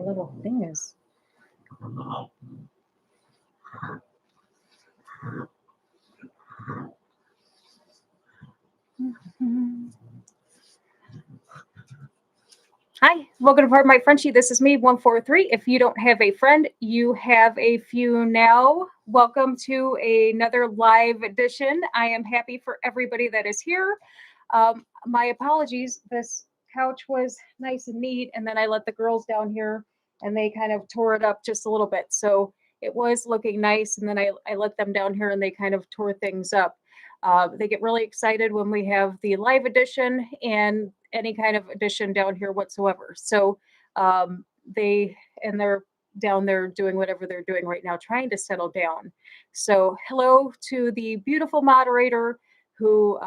little thing is. Hi, welcome to Part of My Frenchie. This is me, 143. If you don't have a friend, you have a few now. Welcome to another live edition. I am happy for everybody that is here. My apologies. This couch was nice and neat, and then I let the girls down here, and they kind of tore it up just a little bit. So it was looking nice, and then I let them down here, and they kind of tore things up. They get really excited when we have the live edition and any kind of edition down here whatsoever. So they're down there doing whatever they're doing right now, trying to settle down. So hello to the beautiful moderator who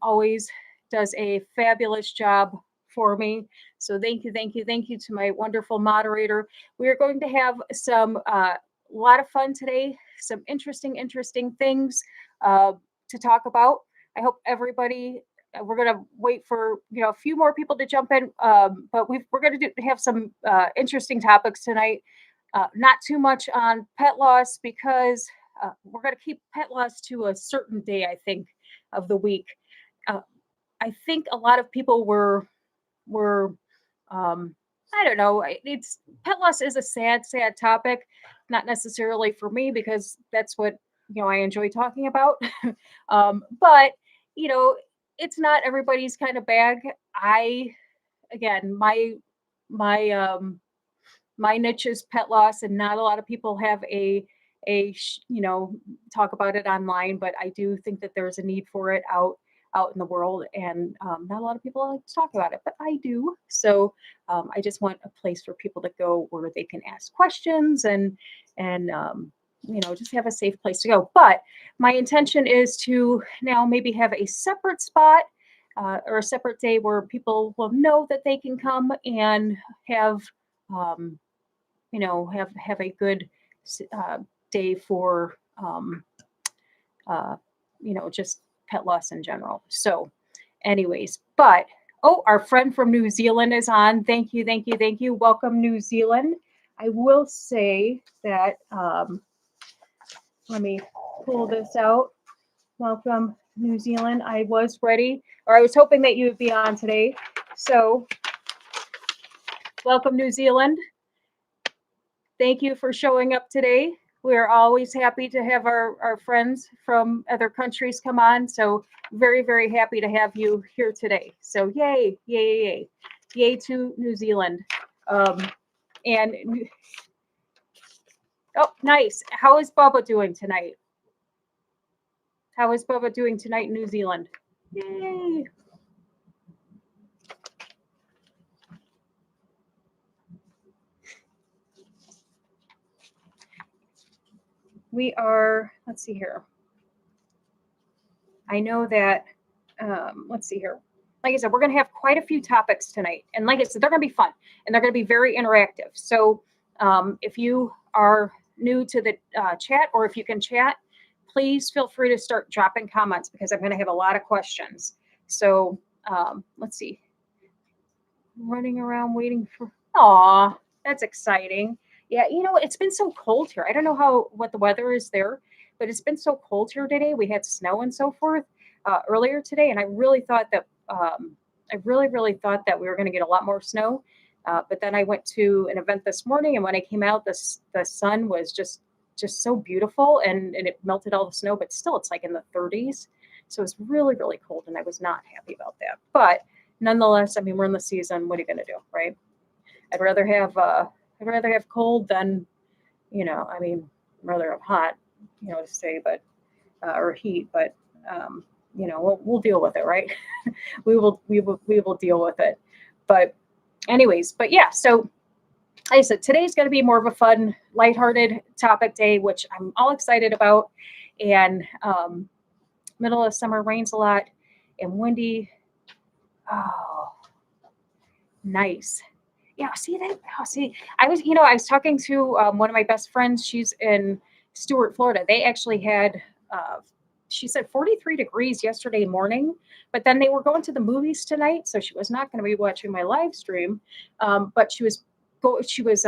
always does a fabulous job for me. So thank you to my wonderful moderator. We are going to have some lot of fun today, some interesting things to talk about. I hope everybody, we're going to wait for a few more people to jump in, but we're going to have some interesting topics tonight. Not too much on pet loss because we're going to keep pet loss to a certain day, I think, of the week. I think a lot of people were I don't know. It's pet loss is a sad topic, not necessarily for me because that's what I enjoy talking about. But it's not everybody's kind of bag. Again, my niche is pet loss, and not a lot of people have a talk about it online. But I do think that there's a need for it out in the world, and not a lot of people like to talk about it, but I do. So I just want a place for people to go where they can ask questions and just have a safe place to go. But my intention is to now maybe have a separate spot or a separate day where people will know that they can come and have have a good day for just pet loss in general. So anyways, but our friend from New Zealand is on. Thank you. Welcome, New Zealand. I will say that let me pull this out. Welcome, New Zealand. I was ready, or I was hoping that you would be on today. So welcome, New Zealand. Thank you for showing up today. We're always happy to have our friends from other countries come on. So very happy to have you here today. So yay to New Zealand. And nice. How is Bubba doing tonight? How is Bubba doing tonight in New Zealand? Yay. We are, let's see here. I know that, let's see here. Like I said, we're going to have quite a few topics tonight. And like I said, they're going to be fun and they're going to be very interactive. So if you are new to the chat, or if you can chat, please feel free to start dropping comments because I'm going to have a lot of questions. So let's see. Running around waiting for, aw, that's exciting. Yeah, it's been so cold here. I don't know what the weather is there, but it's been so cold here today. We had snow and so forth earlier today, and I really thought that we were going to get a lot more snow. But then I went to an event this morning, and when I came out, the sun was just so beautiful, and it melted all the snow. But still, it's like in the 30s, so it's really cold, and I was not happy about that. But nonetheless, I mean, we're in the season. What are you going to do, right? I'd rather have cold than, I mean, rather have hot, to say, but, or heat, but, we'll deal with it, right? we will deal with it. But anyways, but yeah, so like I said, today's going to be more of a fun, lighthearted topic day, which I'm all excited about. And, middle of summer, rains a lot and windy. Oh, nice. Yeah, I was talking to one of my best friends. She's in Stuart, Florida. They actually had, she said 43 degrees yesterday morning, but then they were going to the movies tonight. So she was not going to be watching my live stream, but she was she was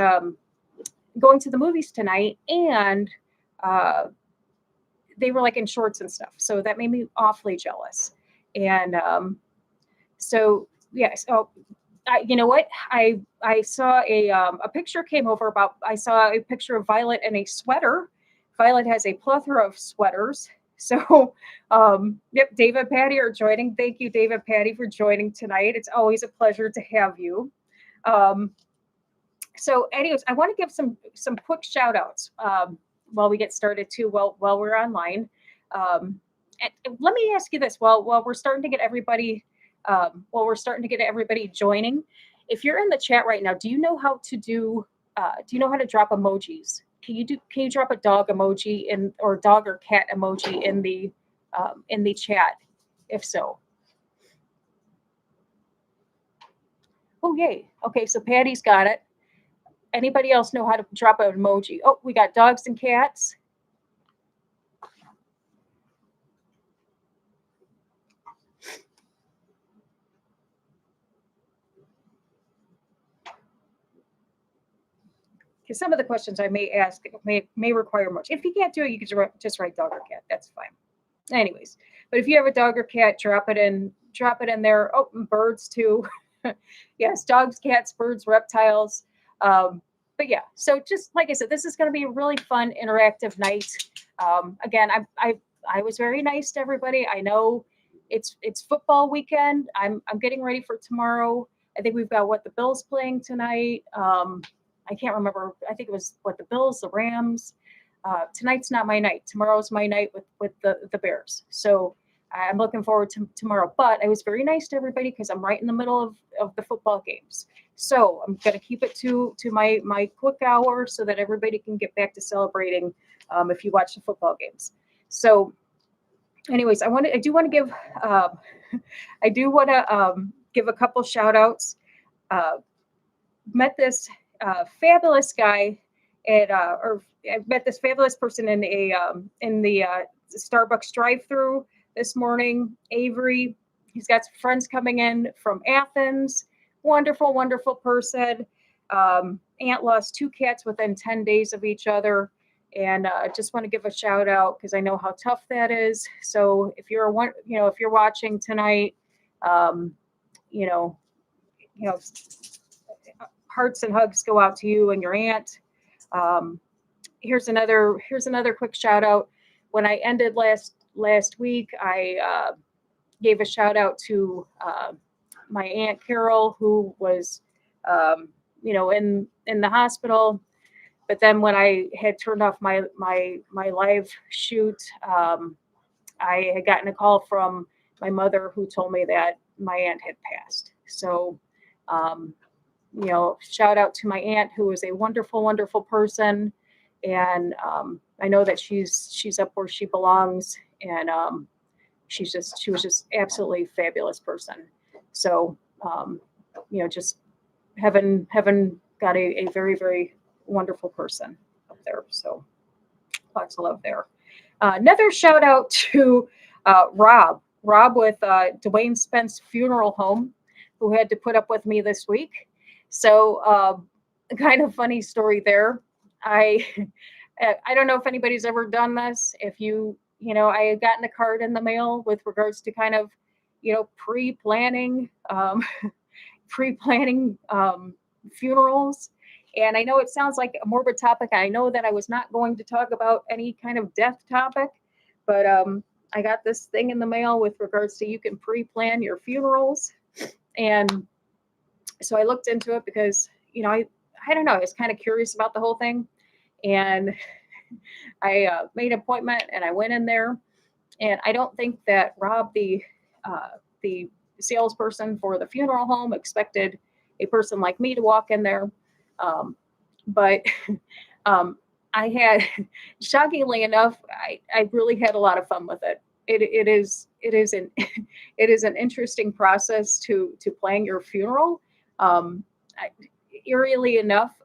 going to the movies tonight, and uh, they were like in shorts and stuff. So that made me awfully jealous. And so yes, oh, you know what? I saw a picture came over about. I saw a picture of Violet in a sweater. Violet has a plethora of sweaters. So, yep, Dave and Patty are joining. Thank you, Dave and Patty, for joining tonight. It's always a pleasure to have you. Um, so, anyways, I want to give some quick shout outs while we get started too. While we're online, and let me ask you this: while we're starting to get everybody, joining, if you're in the chat right now, do you know how to do? Do you know how to drop emojis? Can you drop a dog emoji in or dog or cat emoji in the chat? If so, oh yay! Okay, so Patty's got it. Anybody else know how to drop an emoji? Oh, we got dogs and cats. Because some of the questions I may ask may require much. If you can't do it, you can just write dog or cat. That's fine. Anyways, but if you have a dog or cat, drop it in there. Oh, and birds too. Yes, dogs, cats, birds, reptiles. But yeah, so just like I said, this is going to be a really fun, interactive night. Again, I was very nice to everybody. I know it's football weekend. I'm getting ready for tomorrow. I think we've got the Bills playing tonight. I can't remember. I think it was the Bills, the Rams. Tonight's not my night. Tomorrow's my night with the Bears. So I'm looking forward to tomorrow. But I was very nice to everybody because I'm right in the middle of the football games. So I'm going to keep it to my quick hour so that everybody can get back to celebrating if you watch the football games. So anyways, I do want to give give a couple shout outs. Met this fabulous guy or I met this fabulous person in the Starbucks drive-through this morning. Avery, he's got some friends coming in from Athens. Wonderful, wonderful person. Aunt lost 2 cats within 10 days of each other, and just want to give a shout out because I know how tough that is. So if you're if you're watching tonight, you know, hearts and hugs go out to you and your aunt. Here's another quick shout out. When I ended last week, I gave a shout out to my aunt Carol, who was in the hospital. But then when I had turned off my live shoot, I had gotten a call from my mother who told me that my aunt had passed. So shout out to my aunt, who is a wonderful, wonderful person. And I know that she's up where she belongs. And she was just absolutely fabulous person. So, just heaven got a very, very wonderful person up there. So lots of love there. Another shout out to Rob with Dwayne Spence Funeral Home, who had to put up with me this week. So kind of funny story there. I don't know if anybody's ever done this. If I had gotten a card in the mail with regards to kind of, pre-planning funerals. And I know it sounds like a morbid topic. I know that I was not going to talk about any kind of death topic, but I got this thing in the mail with regards to you can pre-plan your funerals. And so I looked into it because, I don't know, I was kind of curious about the whole thing. And I made an appointment and I went in there. And I don't think that Rob, the salesperson for the funeral home, expected a person like me to walk in there. But I had, shockingly enough, I really had a lot of fun with it. It is an interesting process to plan your funeral. Eerily enough,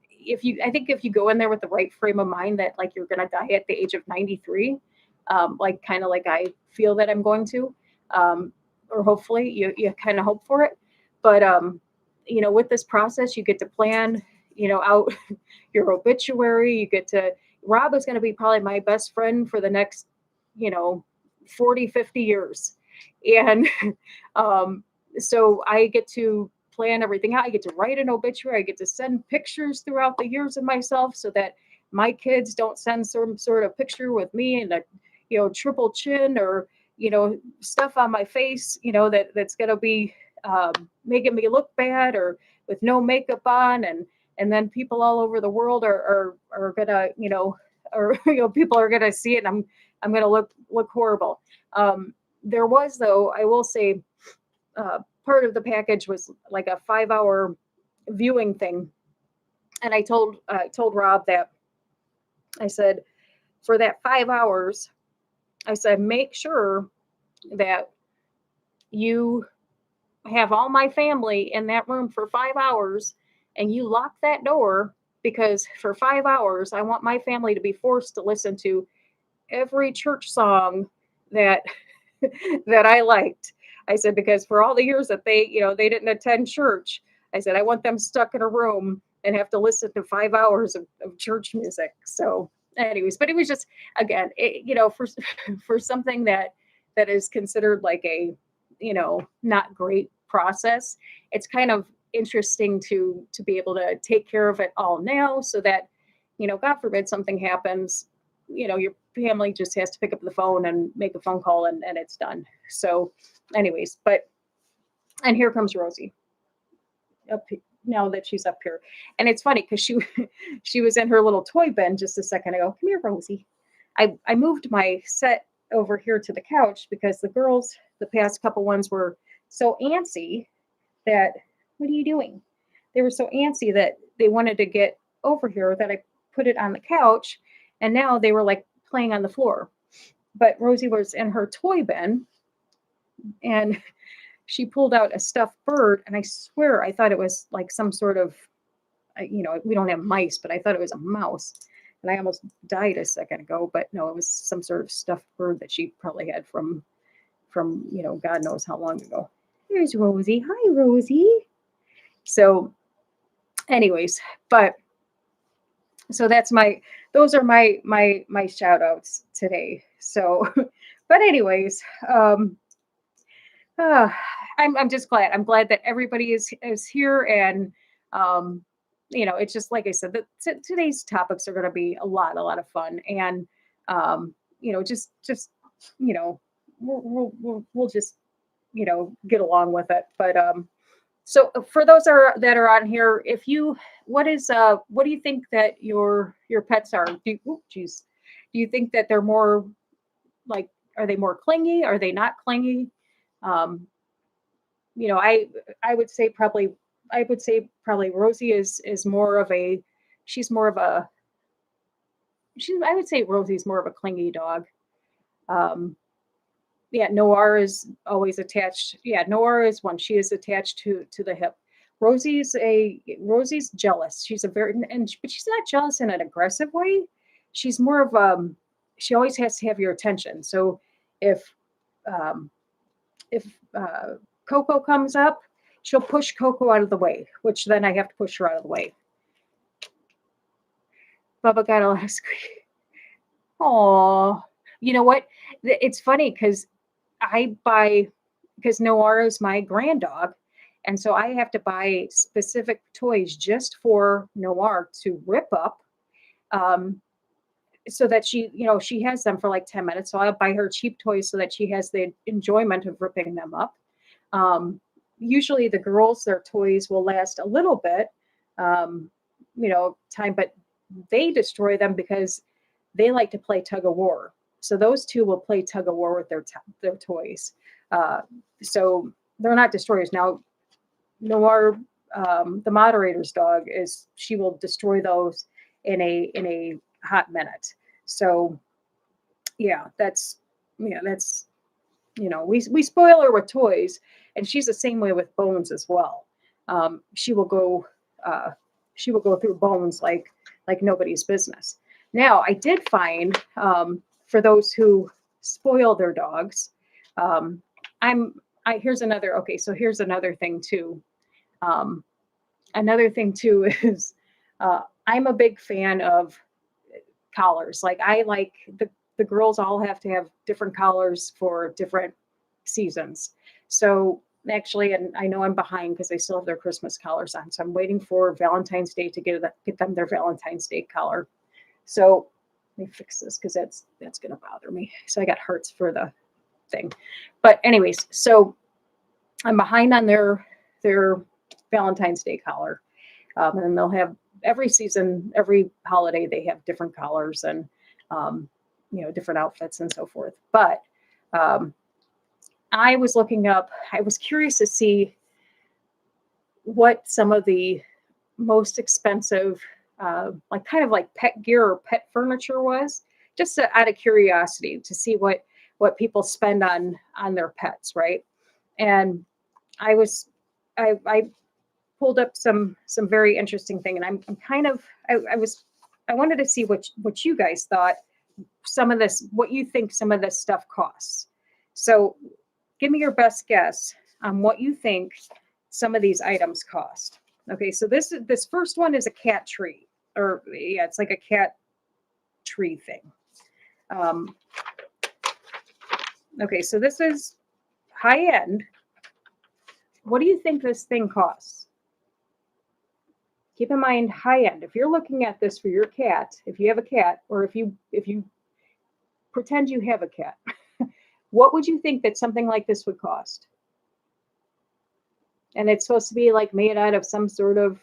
if you go in there with the right frame of mind that like you're going to die at the age of 93, like I feel that I'm going to, or hopefully you kind of hope for it. But with this process, you get to plan, out your obituary. Rob is going to be probably my best friend for the next, you know, 40, 50 years. And so I get to plan everything out. I get to write an obituary. I get to send pictures throughout the years of myself so that my kids don't send some sort of picture with me and a, triple chin or, stuff on my face, that's going to be making me look bad or with no makeup on. And then people all over the world are gonna, or, people are gonna see it and I'm gonna look horrible. There was, though, I will say, part of the package was like a 5-hour viewing thing. And I told Rob that, I said, for that 5 hours, I said, make sure that you have all my family in that room for 5 hours and you lock that door, because for 5 hours, I want my family to be forced to listen to every church song that that I liked. I said, because for all the years that they didn't attend church, I said, I want them stuck in a room and have to listen to 5 hours of church music. So anyways, but it was just, again, for something that is considered like a, not great process, it's kind of interesting to be able to take care of it all now so that, God forbid something happens, your family just has to pick up the phone and make a phone call and it's done. So anyways, and here comes Rosie up now that she's up here. And it's funny because she was in her little toy bin just a second ago. Come here, Rosie. I moved my set over here to the couch because the girls, the past couple ones, were so antsy that, what are you doing? They were so antsy that they wanted to get over here that I put it on the couch, and now they were like playing on the floor. But Rosie was in her toy bin and she pulled out a stuffed bird, and I swear I thought it was like some sort of, we don't have mice, but I thought it was a mouse. And I almost died a second ago, but no, it was some sort of stuffed bird that she probably had from God knows how long ago. Here's Rosie. Hi, Rosie. So anyways, so those are my shout outs today. So, but anyways, I'm just glad. I'm glad that everybody is here, and it's just like I said, that today's topics are going to be a lot of fun, and just we'll just get along with it. But so for those that are on here, what do you think that your pets are? Do you think that they're more like, are they more clingy? Are they not clingy? Um, I would say probably Rosie is more of a, she's more of a, I would say Rosie's more of a clingy dog. Yeah, Noir is always attached. Yeah, Noir is one. She is attached to the hip. Rosie's jealous. She's but she's not jealous in an aggressive way. She's more of she always has to have your attention. So if um, Coco comes up, she'll push Coco out of the way, which then I have to push her out of the way. Bubba got a lot of squeak. Aw, you know what? It's funny because Noir is my grand dog, and so I have to buy specific toys just for Noir to rip up, so that she has them for like 10 minutes. So I'll buy her cheap toys so that she has the enjoyment of ripping them up. Usually the girls, their toys will last a little bit, time, but they destroy them because they like to play tug of war. So those two will play tug of war with their toys. So they're not destroyers. Now, Noir, the moderator's dog, she will destroy those in a hot minute. So yeah, we spoil her with toys, and she's the same way with Bones as well. She will go through Bones like nobody's business. Now, I did find, for those who spoil their dogs, here's another thing too. another thing too is I'm a big fan of collars. Like I like the girls all have to have different collars for different seasons. So actually, and I know I'm behind because they still have their Christmas collars on. So I'm waiting for Valentine's Day to get them their Valentine's Day collar. So let me fix this because that's gonna bother me. So I got hearts for the thing. But anyways, so I'm behind on their Valentine's Day collar. And then they'll have every season, every holiday, they have different collars and different outfits and so forth. But I was looking up, I was curious to see what some of the most expensive, like kind of like pet gear or pet furniture was, just out of curiosity to see what people spend on their pets, right? And I pulled up some very interesting thing, and I'm kind of I wanted to see what you guys thought what you think some of this stuff costs. So give me your best guess on what you think some of these items cost. Okay, so this first one is a cat tree, or yeah, it's like a cat tree thing. Okay, so this is high end. What do you think this thing costs? Keep in mind high end. If you're looking at this for your cat, if you have a cat, or if you pretend you have a cat, what would you think that something like this would cost? And it's supposed to be like made out of some sort of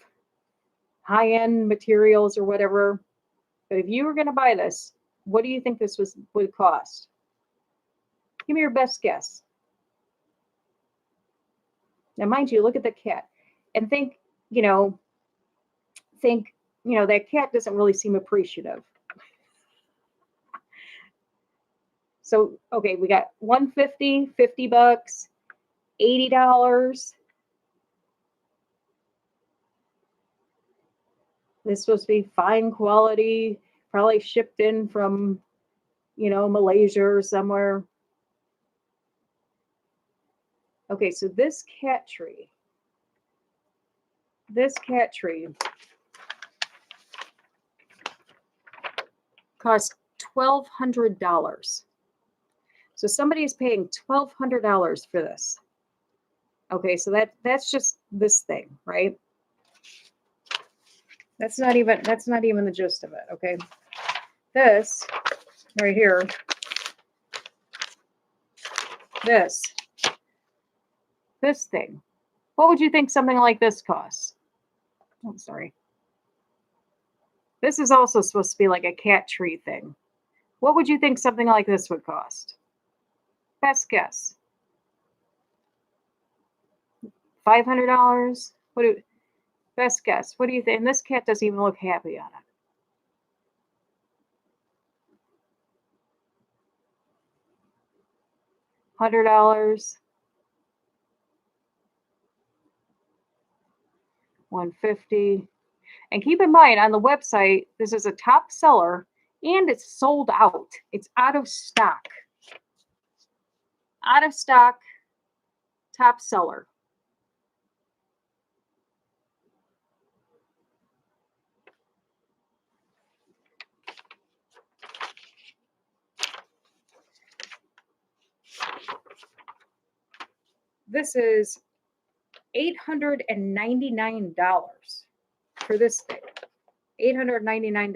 high-end materials or whatever. But if you were going to buy this, what do you think this would cost? Give me your best guess. Now, mind you, look at the cat and think, that cat doesn't really seem appreciative. So, okay, we got $150, $50, $80. This is supposed to be fine quality, probably shipped in from, Malaysia or somewhere. Okay, so this cat tree cost $1,200. So somebody is paying $1,200 for this. Okay, so that's just this thing, right? That's not even the gist of it, okay? This right here, this thing. What would you think something like this costs? Oh, sorry. This is also supposed to be like a cat tree thing. What would you think something like this would cost? Best guess. $500? Best guess. What do you think? And this cat doesn't even look happy on it. $100. $150. And keep in mind, on the website, this is a top seller and it's sold out. It's out of stock. Out of stock, top seller. This is $899 for this thing. $899.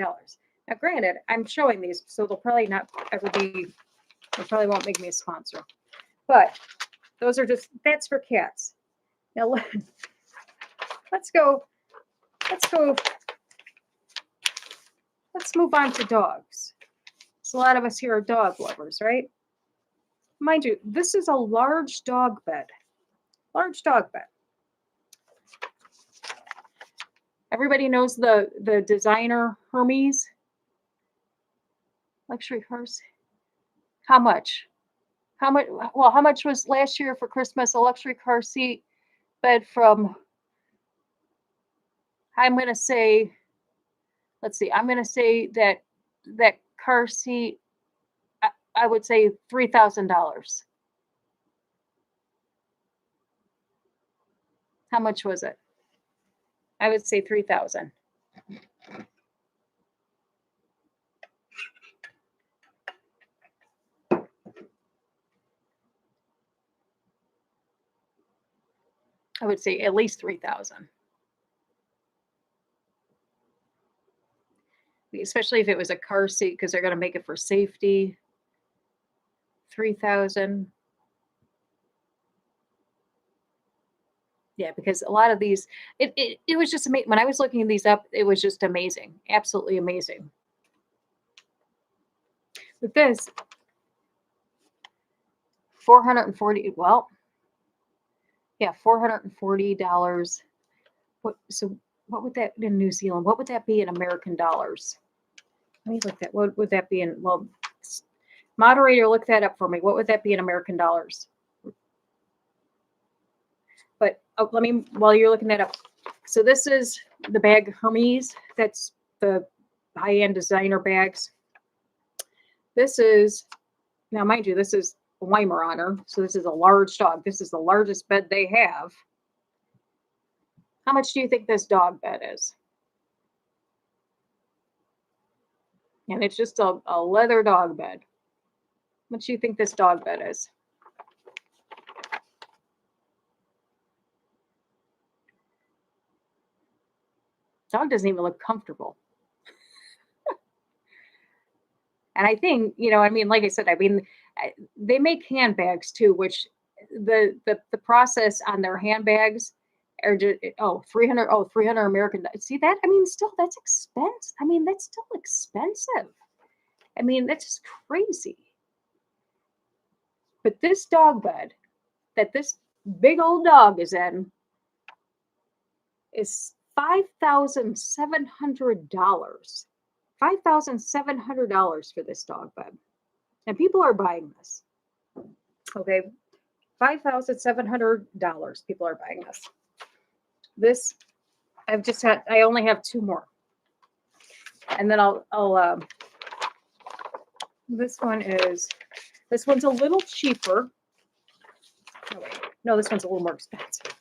Now, granted, I'm showing these, so they'll probably not ever be, they probably won't make me a sponsor. But those are that's for cats. Now, let's move on to dogs. So a lot of us here are dog lovers, right? Mind you, this is a large dog bed. Large dog bed. Everybody knows the designer Hermes luxury cars. How much? How much was last year for Christmas a luxury car seat bed from, I'm going to say, let's see, I'm going to say that car seat, I would say $3,000. How much was it? I would say 3,000. I would say at least 3,000. Especially if it was a car seat, because they're going to make it for safety. 3,000. Yeah, because a lot of these, it was just amazing. When I was looking these up, it was just amazing. Absolutely amazing. But this, 440, well, yeah, $440. What would that in New Zealand? What would that be in American dollars? Let me look that. What would that be in? Well, moderator, look that up for me. What would that be in American dollars? But let me, while you're looking that up. So this is the bag Hermes. That's the high-end designer bags. This is, now mind you, this is Weimaraner. So this is a large dog. This is the largest bed they have. How much do you think this dog bed is? And it's just a leather dog bed. How much do you think this dog bed is? Dog doesn't even look comfortable. And I think, I mean, like I said, I mean, they make handbags too, which the process on their handbags are just, 300 American. See that? I mean, still, that's expensive. I mean, that's still expensive. I mean, that's just crazy. But this dog bed that this big old dog is in is $5,700. $5,700 for this dog bed. And people are buying this. Okay. $5,700. People are buying this. This, I only have 2 more. And then this one's a little cheaper. Oh, wait. No, this one's a little more expensive.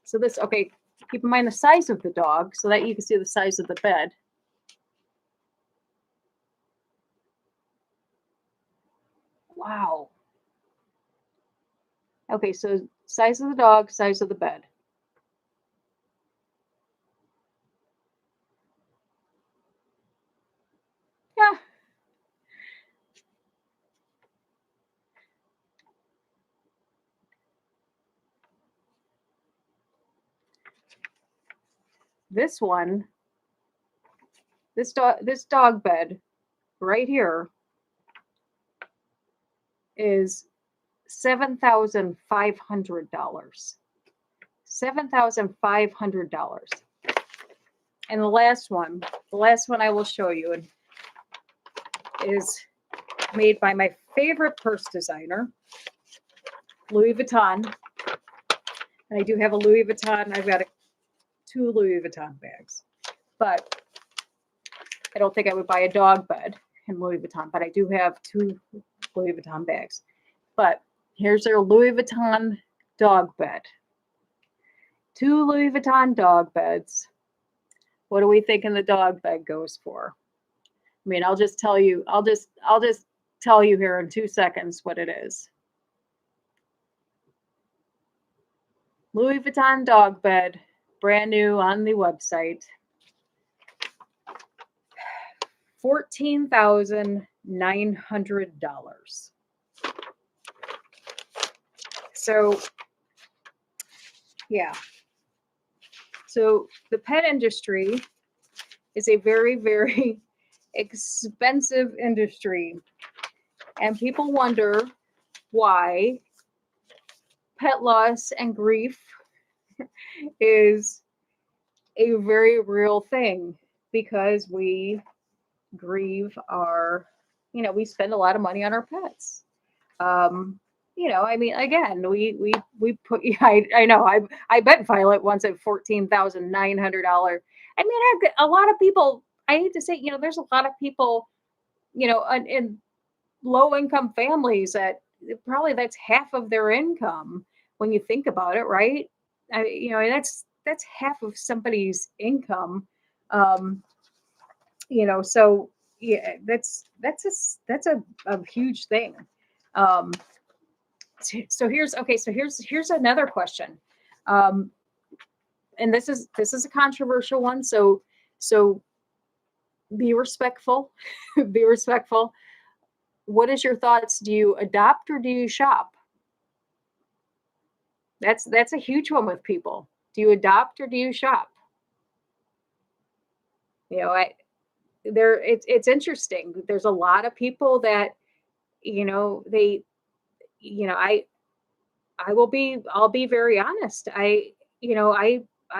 So okay, keep in mind the size of the dog so that you can see the size of the bed. Wow. Okay, so size of the dog, size of the bed. Yeah. This one, this dog bed right here is $7,500. $7,500. And the last one I will show you is made by my favorite purse designer, Louis Vuitton. And I do have a Louis Vuitton. I've got 2 Louis Vuitton bags. But I don't think I would buy a dog bed in Louis Vuitton. But I do have 2 Louis Vuitton bags. But here's their Louis Vuitton dog bed. 2 Louis Vuitton dog beds. What do we think the dog bed goes for? I mean, I'll just tell you here in 2 seconds what it is. Louis Vuitton dog bed, brand new on the website. $14,900. So, yeah. So the pet industry is a very, very expensive industry. And people wonder why pet loss and grief is a very real thing, because we grieve we spend a lot of money on our pets. I mean, again, we put, I know, I bet Violet once at $14,900. I mean, a lot of people, I hate to say, there's a lot of people, in low income families that probably that's half of their income when you think about it, right? That's that's half of somebody's income. Um, so yeah, that's a huge thing. Um, so here's another question. Um, and this is a controversial one. So be respectful, be respectful. What is your thoughts? Do you adopt or do you shop? That's a huge one with people. Do you adopt or do you shop? You know, it's interesting. There's a lot of people that, they, I'll be very honest. I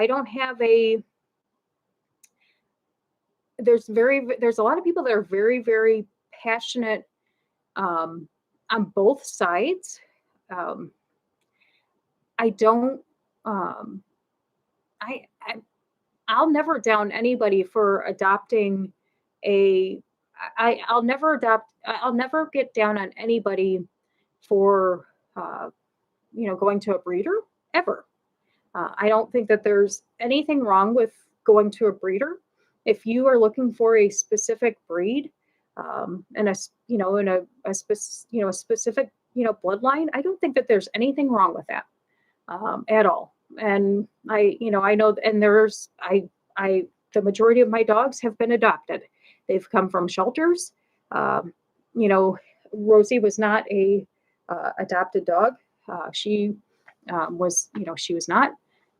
don't have a, there's a lot of people that are very, very passionate, um, on both sides. Um, I don't, um, I I'll never down anybody for adopting a I'll never get down on anybody for uh, going to a breeder ever. I don't think that there's anything wrong with going to a breeder. If you are looking for a specific breed, and a specific bloodline, I don't think that there's anything wrong with that, at all. And I know, and the majority of my dogs have been adopted. They've come from shelters. Um, you know, Rosie was not a adopted dog. She she was not,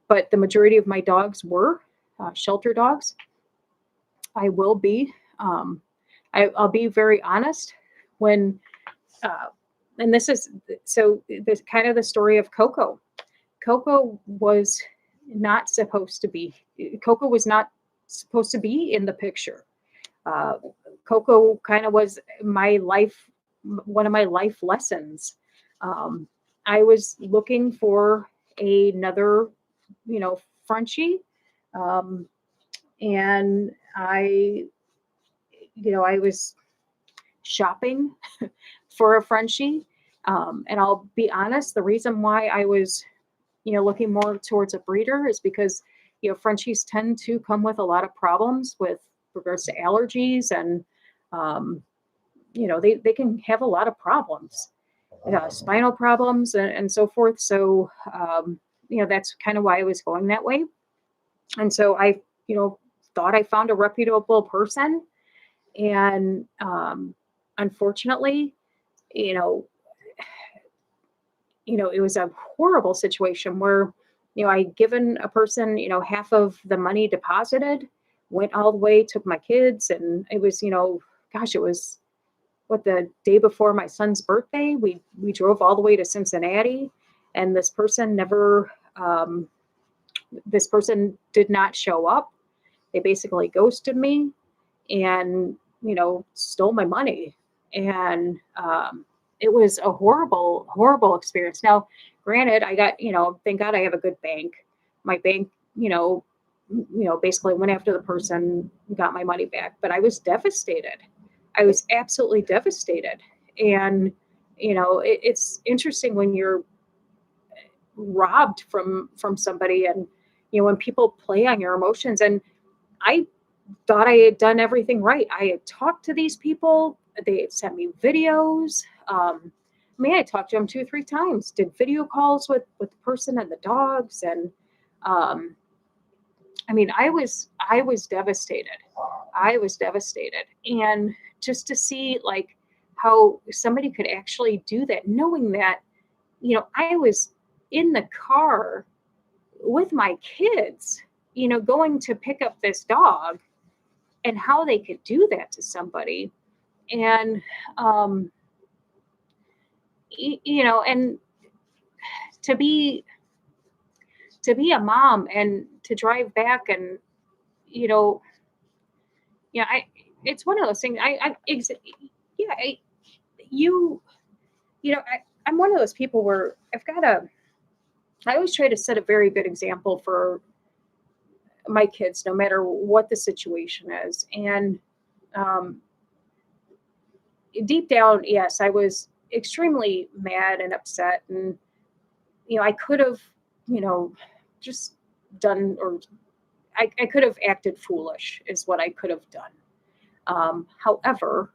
but the majority of my dogs were shelter dogs. I will be, I'll be very honest when, uh, and this is so this kind of the story of Coco. Coco was not supposed to be. Coco was not supposed to be in the picture. Uh, Coco kind of was one of my life lessons. Um, I was looking for another, Frenchie, um, and I was shopping for a Frenchie. And I'll be honest, the reason why I was looking more towards a breeder is because, Frenchies tend to come with a lot of problems with regards to allergies and, they can have a lot of problems, spinal problems and so forth. So, that's kind of why I was going that way. And so I, thought I found a reputable person. And, unfortunately, you know, it was a horrible situation where, I'd given a person, half of the money deposited, went all the way, took my kids, and it was, gosh, it was the day before my son's birthday. We drove all the way to Cincinnati, and this person did not show up. They basically ghosted me and, stole my money. And, it was a horrible, horrible experience. Now, granted, I got, thank God I have a good bank. My bank, basically went after the person, got my money back, but I was devastated. I was absolutely devastated. And, it's interesting when you're robbed from somebody, and, when people play on your emotions. And I thought I had done everything right. I had talked to these people. They had sent me videos. I talked to them 2 or 3 times, did video calls with the person and the dogs. And, I was devastated. I was devastated. And just to see like how somebody could actually do that, knowing that, I was in the car with my kids, going to pick up this dog, and how they could do that to somebody. And, and to be a mom and to drive back, and, it's one of those things. Yeah, you, I'm one of those people where I always try to set a very good example for my kids, no matter what the situation is. And, deep down, yes, I was extremely mad and upset. And, I could have, just done, or I could have acted foolish is what I could have done. However,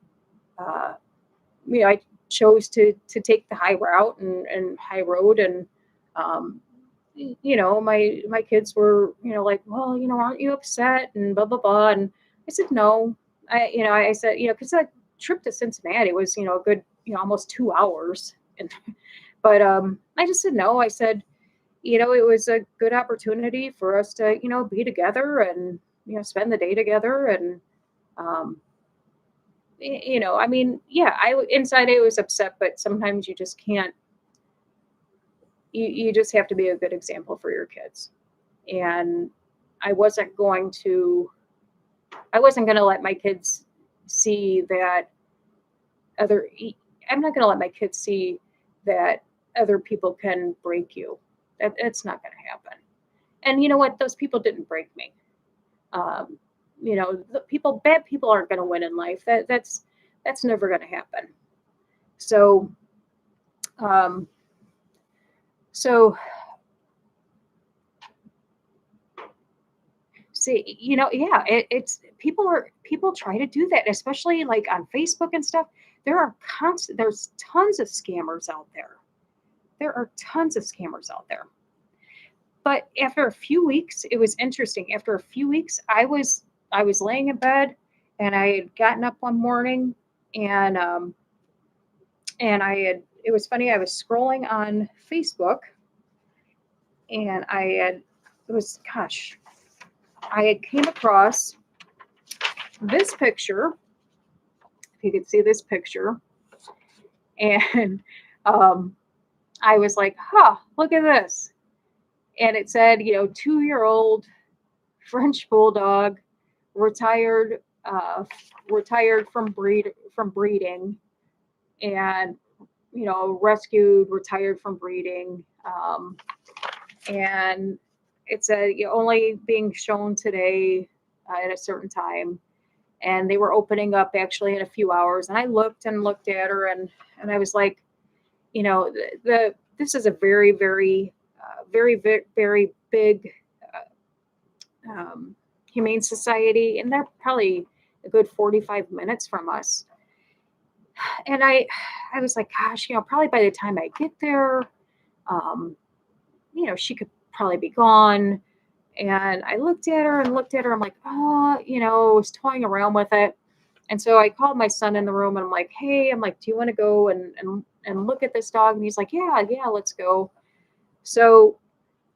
I chose to take the high route and high road, and my kids were, like, well, aren't you upset, and blah blah blah, and I said no. I said, because that trip to Cincinnati was, a good, almost 2 hours, and but I just said no. I said, it was a good opportunity for us to, be together and, spend the day together. And, I mean, yeah, inside I was upset, but sometimes you just can't, you just have to be a good example for your kids. And I wasn't going to let my kids see that I'm not going to let my kids see that other people can break you. It's not going to happen. And you know what? Those people didn't break me. Bad people aren't going to win in life. That's never going to happen. So, see, yeah, it's people try to do that, especially like on Facebook and stuff. There's tons of scammers out there. There are tons of scammers out there. But after a few weeks, it was interesting. After a few weeks, I was laying in bed, and I had gotten up one morning, and it was funny. I was scrolling on Facebook, and I had came across this picture. If you could see this picture, and I was like, look at this. And it said, 2-year-old French bulldog, retired from breeding, and rescued, retired from breeding, and it said only being shown today at a certain time, and they were opening up actually in a few hours. And I looked at her, and I was like, this is a very, very, very, very, very big humane society, and they're probably a good 45 minutes from us. And I was like, gosh, probably by the time I get there, she could probably be gone. And I looked at her. I'm like, was toying around with it. And so I called my son in the room, and I'm like, hey, do you want to go and look at this dog? And he's like, yeah, let's go. So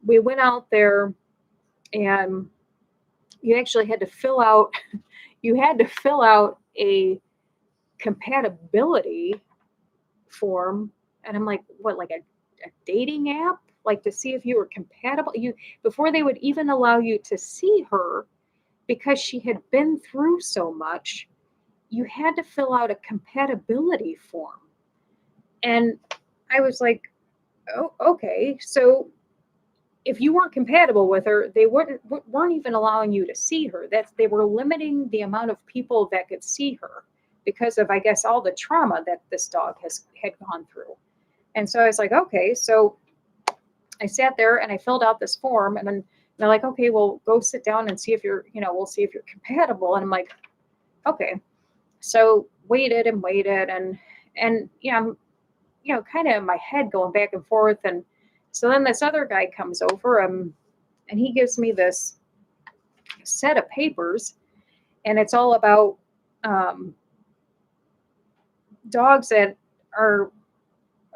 we went out there, and you actually had to fill out a compatibility form. And I'm like, what, like a dating app? Like to see if you were compatible? Before they would even allow you to see her, because she had been through so much, you had to fill out a compatibility form. And I was like, oh, okay. So if you weren't compatible with her, they weren't even allowing you to see her. They were limiting the amount of people that could see her because of, I guess, all the trauma that this dog had gone through. And so I was like, okay. So I sat there and I filled out this form, and then they're like, okay, well, go sit down and see if you're, we'll see if you're compatible. And I'm like, okay. So waited, and I'm, kind of in my head going back and forth. And so then this other guy comes over, and he gives me this set of papers, and it's all about dogs that are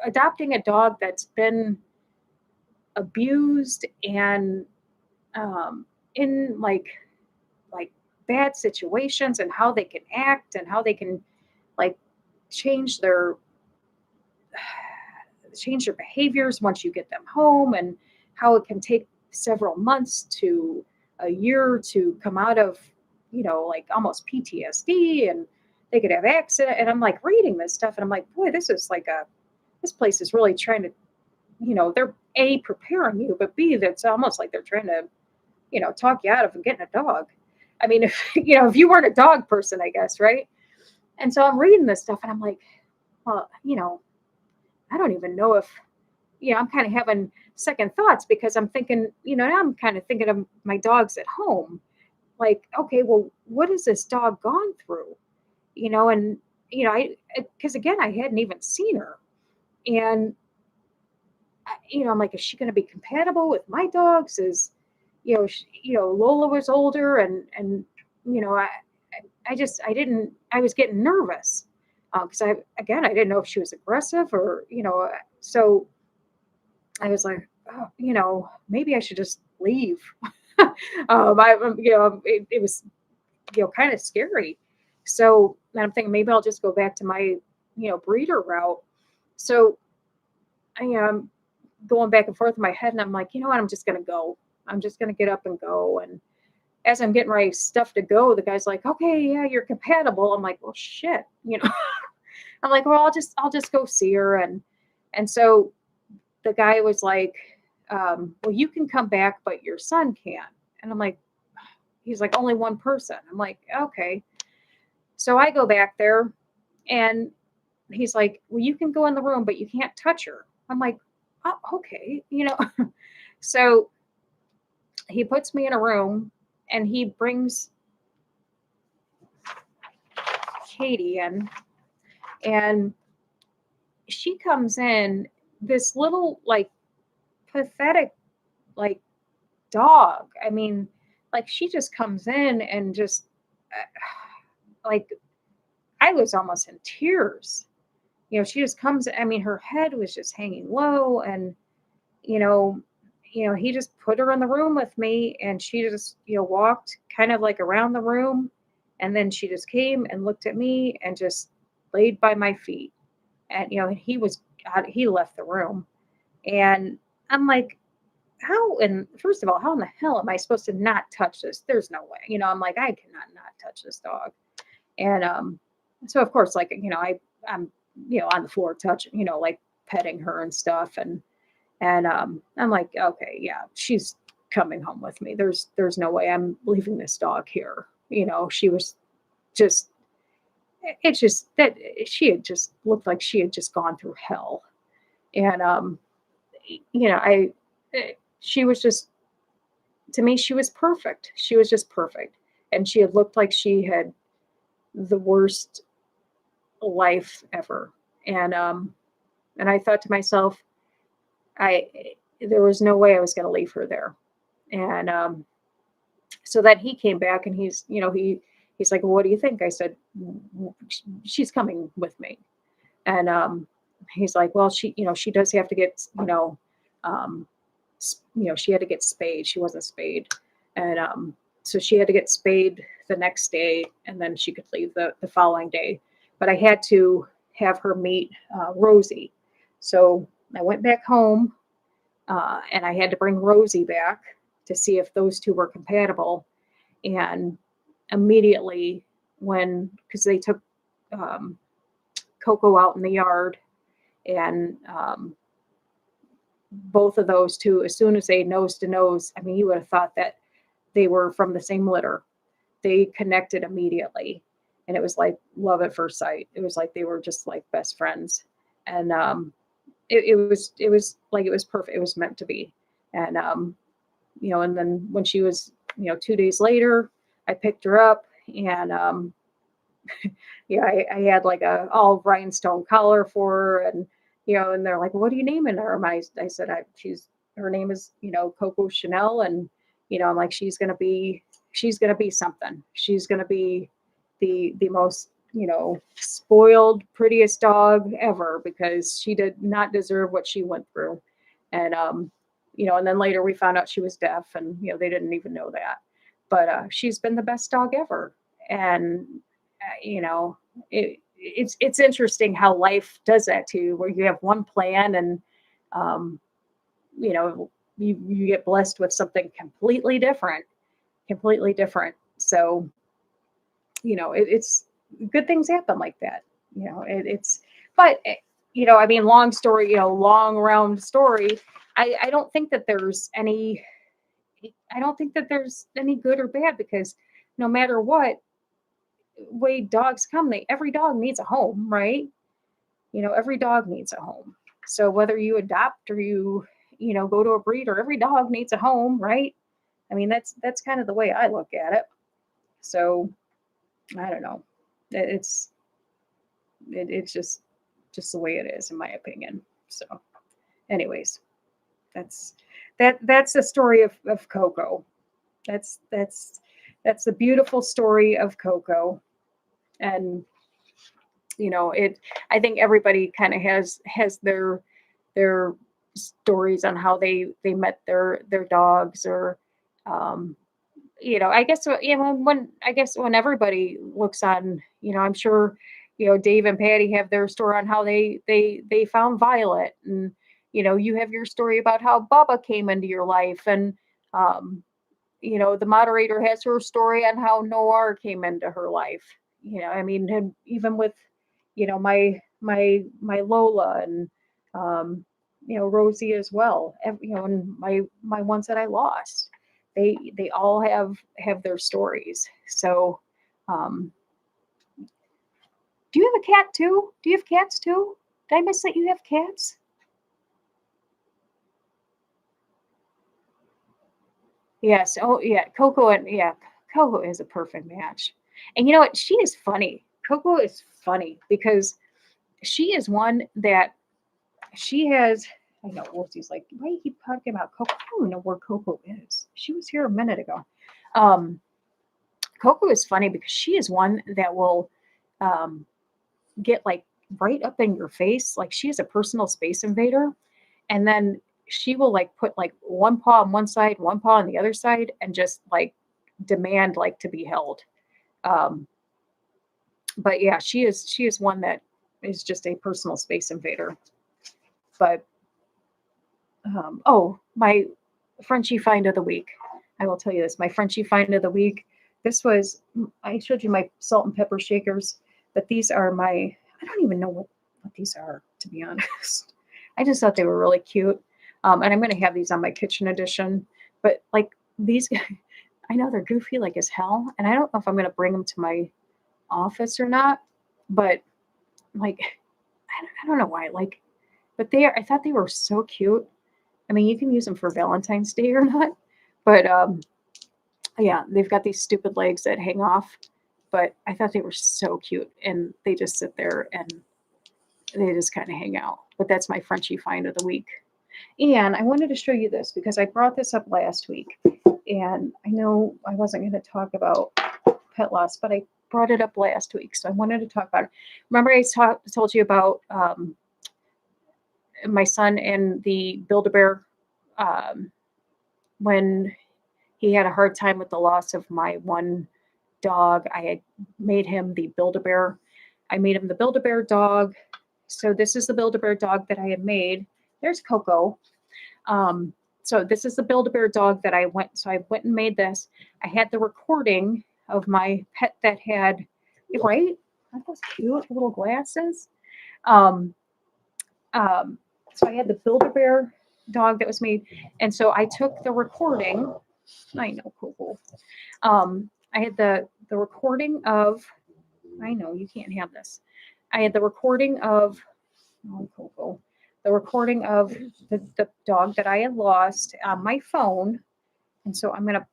adopting a dog that's been abused and in like bad situations, and how they can act, and how they can like change their behaviors once you get them home, and how it can take several months to a year to come out of, like almost PTSD, and they could have accident. And I'm like reading this stuff, and I'm like, boy, this place is really trying to, they're A, preparing you, but B, that's almost like they're trying to, talk you out of getting a dog. I mean, if you weren't a dog person, I guess, right? And so I'm reading this stuff, and I'm like, well, I don't even know if, I'm kind of having second thoughts because I'm thinking, now I'm kind of thinking of my dogs at home. Like, okay, well, what has this dog gone through? And, because again, I hadn't even seen her. And, I'm like, is she going to be compatible with my dogs? Lola was older and, I was getting nervous because I didn't know if she was aggressive or, so I was like, oh, maybe I should just leave. It was, kind of scary. So then I'm thinking maybe I'll just go back to my, breeder route. So I am going back and forth in my head and I'm like, you know what, I'm just going to go. I'm just going to get up and go. And as I'm getting my stuff to go, the guy's like, okay, yeah, you're compatible. I'm like, well, shit, I'm like, well, I'll just go see her. And so the guy was like, well, you can come back, but your son can't. And I'm like, he's like, only one person. I'm like, okay. So I go back there and he's like, well, you can go in the room, but you can't touch her. I'm like, oh, okay. So he puts me in a room and he brings Katie in and she comes in, this little like pathetic like dog. I mean, like she just comes in and just like I was almost in tears. She just comes, I mean, her head was just hanging low and you know, he just put her in the room with me and she just, walked kind of like around the room and then she just came and looked at me and just laid by my feet. And he left the room and I'm like, how, and first of all, how in the hell am I supposed to not touch this? There's no way. I'm like, I cannot not touch this dog. And so of course, like, I'm on the floor touching, like petting her and stuff. And I'm like, okay, yeah, she's coming home with me. There's no way I'm leaving this dog here. She was just, it's just that she had just looked like she had just gone through hell. And she was just, to me, she was perfect. She was just perfect. And she had looked like she had the worst life ever. And I thought to myself, there was no way I was going to leave her there. And so then he came back and he's like, well, what do you think? I said, she's coming with me. And he's like, well, she does have to get, she had to get spayed. She wasn't spayed. And so she had to get spayed the next day and then she could leave the following day. But I had to have her meet Rosie. So I went back home and I had to bring Rosie back to see if those two were compatible. And immediately because they took Coco out in the yard and both of those two, as soon as they nose to nose, I mean, you would have thought that they were from the same litter. They connected immediately. And it was like love at first sight. It was like they were just like best friends. And it was like it was perfect. It was meant to be. And and then when she was 2 days later, I picked her up and I had like a all rhinestone collar for her and and they're like, what are you naming her? And I said her name is Coco Chanel, and I'm like, she's gonna be something. She's gonna be the most spoiled, prettiest dog ever, because she did not deserve what she went through. And and then later we found out she was deaf, and they didn't even know that. But she's been the best dog ever. And it's interesting how life does that to you, where you have one plan and you get blessed with something completely different. So it's good things happen like that. But I mean, long story, long round story. I don't think that there's any good or bad, because no matter what way dogs come, every dog needs a home, right? Every dog needs a home. So whether you adopt or you go to a breeder, every dog needs a home, right? I mean, that's kind of the way I look at it. So I don't know. It's just the way it is, in my opinion. So, anyways, that's that's the story of Coco. That's the beautiful story of Coco. And it I think everybody kind of has their stories on how they met their dogs, or I guess when everybody looks on, I'm sure Dave and Patty have their story on how they found Violet, and you have your story about how Bubba came into your life, and the moderator has her story on how Noir came into her life. I mean, and even with my Lola, and Rosie as well, and my ones that I lost, they all have their stories. So do you have a cat too? Do you have cats too? Did I miss that you have cats? Yes. Oh yeah, Coco is a perfect match. And you know what? She is funny. Coco is funny because she is one that she has. I know Rosie's like, why do you keep talking about Coco? I don't know where Coco is. She was here a minute ago. Um, Coco is funny because she is one that will um, get like right up in your face. Like, she is a personal space invader. And then she will like put like one paw on one side, one paw on the other side, and just like demand like to be held. Um, but yeah, she is one that is just a personal space invader. But my Frenchie find of the week. I will tell you this. My Frenchie find of the week. This was, I showed you my salt and pepper shakers, but these are I don't even know what these are, to be honest. I just thought they were really cute. And I'm going to have these on my kitchen edition. But like these, I know they're goofy like as hell. And I don't know if I'm going to bring them to my office or not. But like, I don't know why. Like, but I thought they were so cute. I mean, you can use them for Valentine's Day or not. But yeah, they've got these stupid legs that hang off. But I thought they were so cute. And they just sit there and they just kind of hang out. But that's my Frenchie find of the week. And I wanted to show you this because I brought this up last week. And I know I wasn't going to talk about pet loss, but I brought it up last week. So I wanted to talk about it. Remember I told you about my son and the Build-A-Bear when he had a hard time with the loss of my one dog. I had made him the Build-A-Bear. I made him the Build-A-Bear dog. So this is the Build-A-Bear dog that I had made. There's Coco. So this is the Build-A-Bear dog that I went and made this. I had the recording of my pet that had, right? Aren't those cute little glasses? So I had the Build-A-Bear dog that was made. And so I took the recording. I know, Coco. I had the recording of, I know you can't have this. I had the recording of, Coco, the recording of the dog that I had lost on my phone. And so I'm going to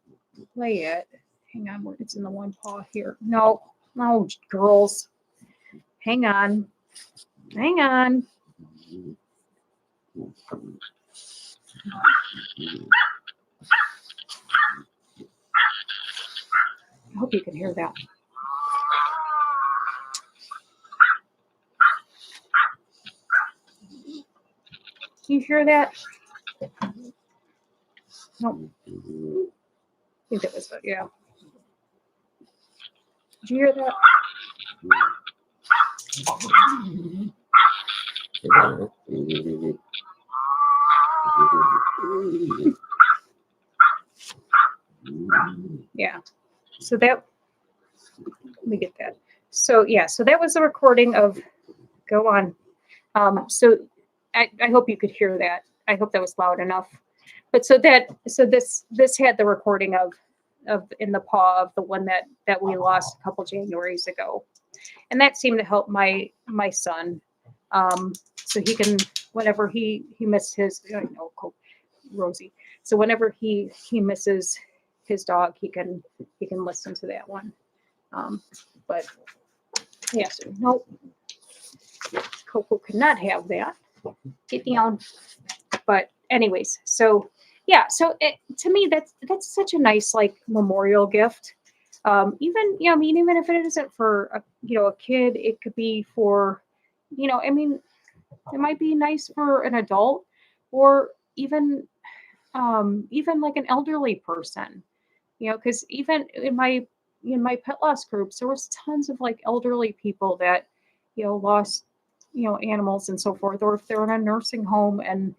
play it. Hang on, it's in the one paw here. No, girls. Hang on. I hope you can hear that. Can you hear that? No. I think that was, yeah. Did you hear that? Yeah. So that, let me get that. So yeah, so that was the recording of, go on. So I hope you could hear that. I hope that was loud enough. But so this had the recording of in the paw of the one that we lost a couple Januaries ago. And that seemed to help my son. So he can whenever he missed his, I know, Rosie. So whenever he misses his dog, he can listen to that one. But yeah, so nope, Coco could not have that. Get down. But anyways, so yeah, so to me that's such a nice like memorial gift. Even I mean, even if it isn't for a kid, it could be for I mean, it might be nice for an adult, or even like an elderly person, because even in my pet loss groups, there was tons of like elderly people that lost animals and so forth, or if they're in a nursing home and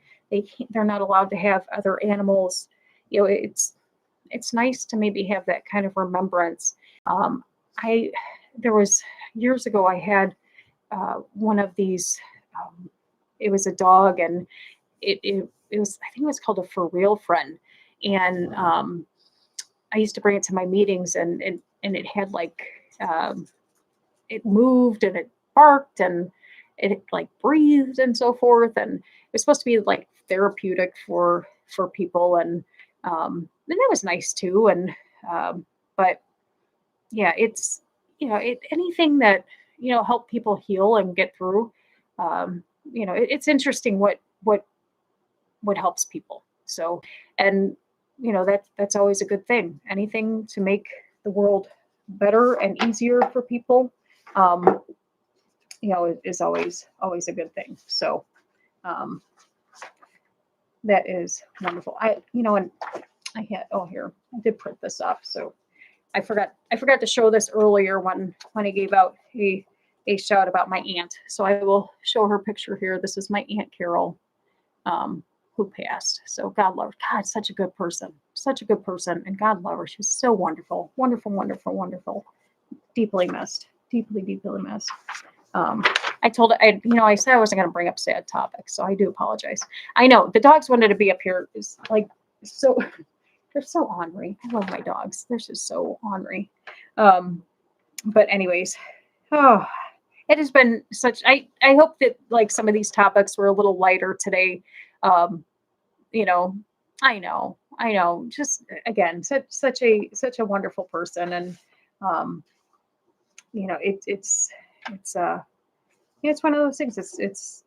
they're not allowed to have other animals. It's nice to maybe have that kind of remembrance. I There was years ago, I had one of these. It was a dog, and it was, I think it was called a for real friend, and I used to bring it to my meetings, and it had like it moved and it barked and it like breathed and so forth, and it was supposed to be like therapeutic for people, and that was nice too, and but yeah, it's anything that help people heal and get through. It's interesting what helps people. So, and that's always a good thing. Anything to make the world better and easier for people, um, is always a good thing. So, um, that is wonderful. And I had, oh, here, I did print this up. So I forgot to show this earlier when I gave out a shout about my aunt. So I will show her picture here. This is my Aunt Carol. Who passed. So God love her. God, such a good person. Such a good person. And God love her. She was so wonderful. Wonderful, wonderful, wonderful. Deeply missed. Deeply, deeply missed. I told I said I wasn't going to bring up sad topics, so I do apologize. I know the dogs wanted to be up here. Is like so they're so ornery. I love my dogs. They're just so ornery. But anyways, oh, it has been such. I hope that like some of these topics were a little lighter today. Um, I know. Just again, such a wonderful person, and um, it's one of those things. It's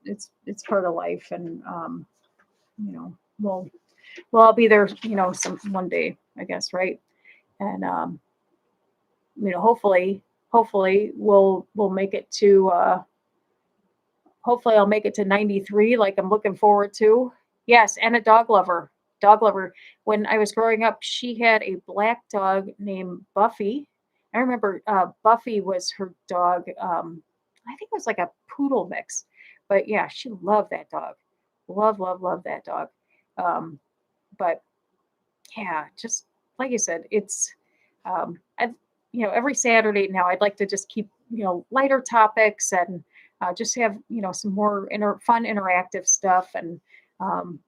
part of life, and you know, we'll all be there, some one day, I guess, right? And hopefully we'll make it to. Hopefully I'll make it to 93, like I'm looking forward to. Yes, and a dog lover. Dog lover. When I was growing up, she had a black dog named Buffy. I remember Buffy was her dog. I think it was like a poodle mix. But yeah, she loved that dog. Love that dog. Um, but yeah, just like you said, it's I every Saturday now I'd like to just keep lighter topics and just have some more fun interactive stuff, and um,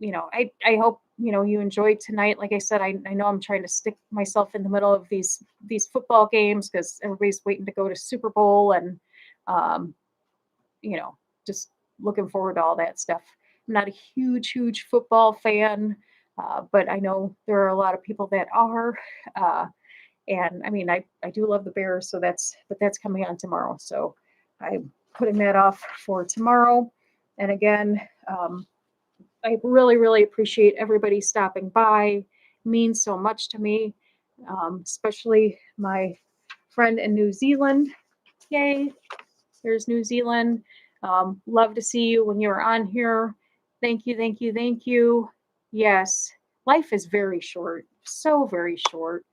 I hope you enjoyed tonight. Like I said, I know I'm trying to stick myself in the middle of these football games because everybody's waiting to go to Super Bowl, and um, just looking forward to all that stuff. I'm not a huge football fan, but I know there are a lot of people that are. Uh, and I mean, I do love the Bears, so that's coming on tomorrow. So I'm putting that off for tomorrow. And again, I really appreciate everybody stopping by. It means so much to me, especially my friend in New Zealand. Yay! There's New Zealand. Love to see you when you're on here. Thank you. Yes, life is very short, so very short.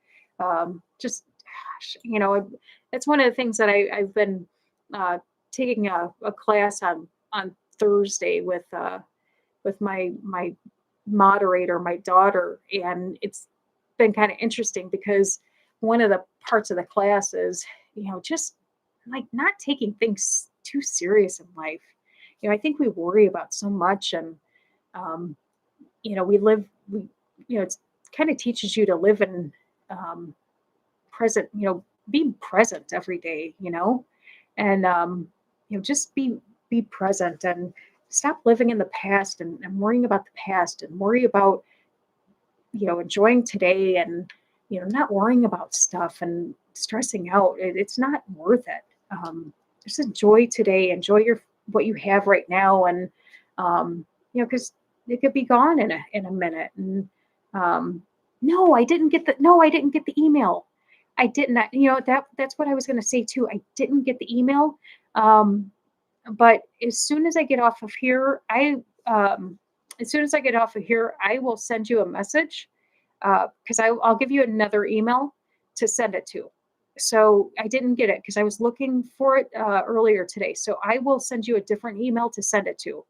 Just, gosh, that's one of the things that I've been taking a class on Thursday with my moderator, my daughter, and it's been kind of interesting because one of the parts of the class is, just like not taking things too serious in life. I think we worry about so much, and it kind of teaches you to live in present, be present every day, and just be present, and stop living in the past and worrying about the past and worry about, enjoying today and, not worrying about stuff and stressing out. It's not worth it. Just enjoy today, enjoy what you have right now. And, because it could be gone in a minute. And, no, I didn't get the email. I did not, that's what I was going to say too. I didn't get the email. Um, but as soon as I get off of here, as soon as I get off of here, I will send you a message because I'll give you another email to send it to. So I didn't get it because I was looking for it earlier today. So I will send you a different email to send it to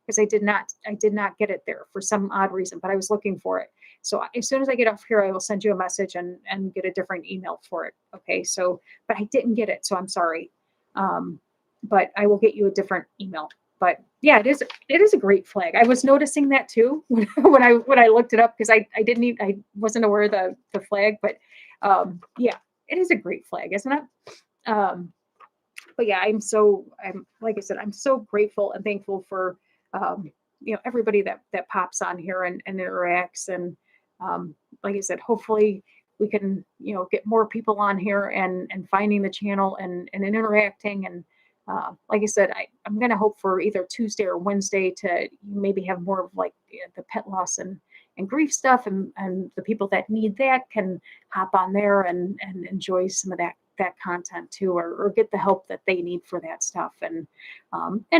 because I did not get it there for some odd reason, but I was looking for it. So as soon as I get off here, I will send you a message and get a different email for it. Okay. So, but I didn't get it. So I'm sorry. But I will get you a different email. But yeah, it is a great flag. I was noticing that too when I looked it up because I wasn't aware of the flag, but yeah, it is a great flag, isn't it? But yeah, I'm like I said, I'm so grateful and thankful for everybody that pops on here and interacts. And like I said, hopefully we can get more people on here and finding the channel and interacting. And like I said, I'm going to hope for either Tuesday or Wednesday to maybe have more of like the pet loss and grief stuff, and the people that need that can hop on there and enjoy some of that content too, or get the help that they need for that stuff. And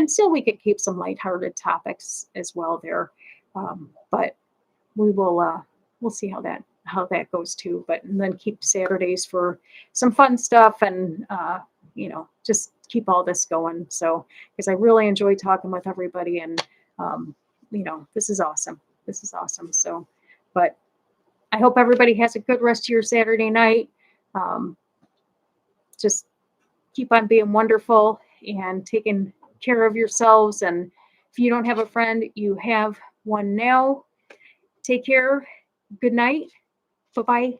still we could keep some lighthearted topics as well there. But we'll see how that goes too. But and then keep Saturdays for some fun stuff and just keep all this going. So because I really enjoy talking with everybody, and this is awesome. This is awesome. So, but I hope everybody has a good rest of your Saturday night. Just keep on being wonderful and taking care of yourselves. And if you don't have a friend, you have one now. Take care. Good night. Bye-bye.